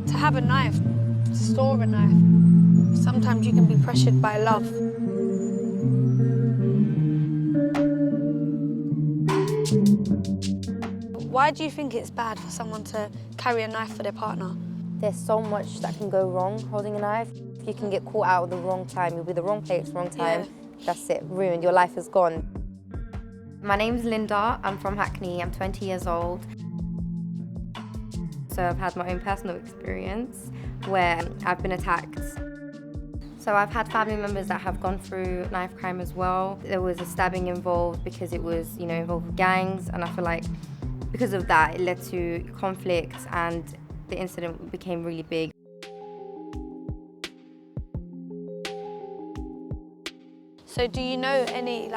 To have a knife, to store a knife, sometimes you can be pressured by love. Why do you think it's bad for someone to carry a knife for their partner? There's so much that can go wrong holding a knife. You can get caught out at the wrong time, you'll be the wrong place, wrong time. Yeah. That's it, ruined, your life is gone. My name's Linda, I'm from Hackney, I'm 20 years old. So I've had my own personal experience where I've been attacked. So I've had family members that have gone through knife crime as well. There was a stabbing involved because it was, involved with gangs, and I feel like because of that, it led to conflict and the incident became really big. So do you know any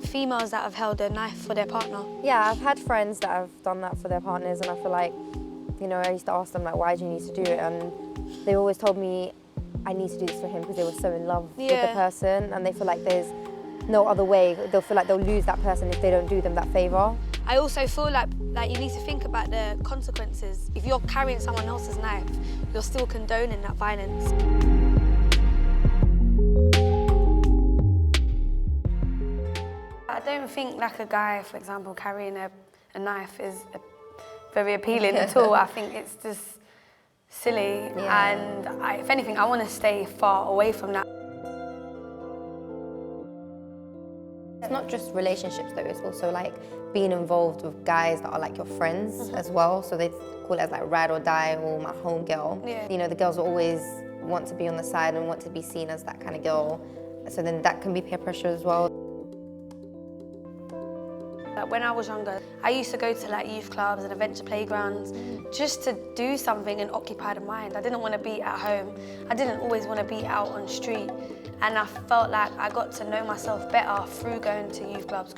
females that have held a knife for their partner? Yeah, I've had friends that have done that for their partners, and I feel like, I used to ask them why do you need to do it? And they always told me I need to do this for him because they were so in love with the person, and they feel like there's no other way. They'll feel like they'll lose that person if they don't do them that favour. I also feel like you need to think about the consequences. If you're carrying someone else's knife, you're still condoning that violence. I don't think a guy, for example, carrying a knife is very appealing at all. I think it's just silly, and if anything, I want to stay far away from that. It's not just relationships though, it's also being involved with guys that are your friends as well. So they call it as ride or die or my home girl. Yeah. The girls will always want to be on the side and want to be seen as that kind of girl. So then that can be peer pressure as well. When I was younger, I used to go to youth clubs and adventure playgrounds just to do something and occupy the mind. I didn't want to be at home. I didn't always want to be out on the street. And I felt like I got to know myself better through going to youth clubs.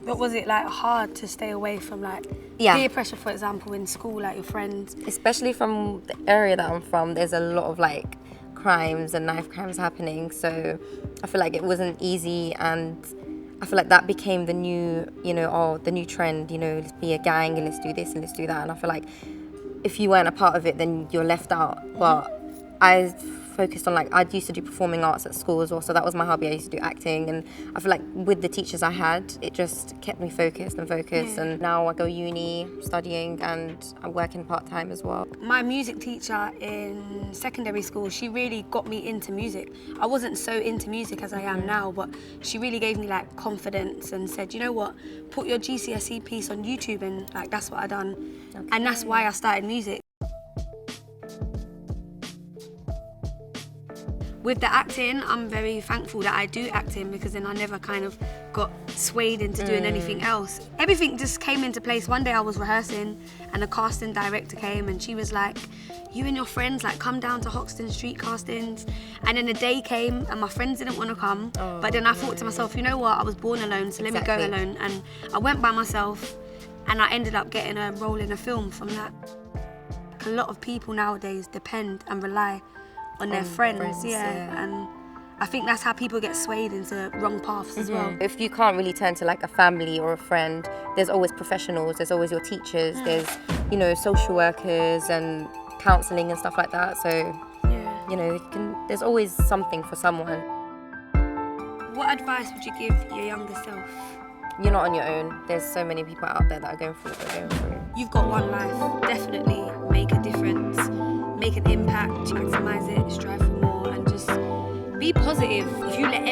But was it hard to stay away from peer pressure, for example, in school, your friends? Especially from the area that I'm from, there's a lot of crimes and knife crimes happening, so I feel like it wasn't easy, and I feel like that became the new, the new trend, let's be a gang and let's do this and let's do that, and I feel like if you weren't a part of it, then you're left out. But I focused on I used to do performing arts at school as well, so that was my hobby. I used to do acting, and I feel like with the teachers I had, it just kept me focused, and now I go uni studying and I'm working part-time as well. My music teacher in secondary school, she really got me into music. I wasn't so into music as I am now, but she really gave me confidence and said, you know what, put your GCSE piece on YouTube, and that's what I done. Okay. And that's why I started music. With the acting, I'm very thankful that I do acting, because then I never kind of got swayed into doing anything else. Everything just came into place. One day I was rehearsing and a casting director came and she was like, you and your friends come down to Hoxton Street castings. And then the day came and my friends didn't want to come. But then I thought to myself, you know what, I was born alone, so let me go alone. And I went by myself and I ended up getting a role in a film from that. A lot of people nowadays depend and rely on their friends, and I think that's how people get swayed into wrong paths as well. If you can't really turn to a family or a friend, there's always professionals, there's always your teachers, there's, social workers and counselling and stuff like that, so, there's always something for someone. What advice would you give your younger self? You're not on your own. There's so many people out there that are going through what they're going through. You've got one life. Definitely make a difference, make an impact, maximise it, strive for more, and just be positive. If you let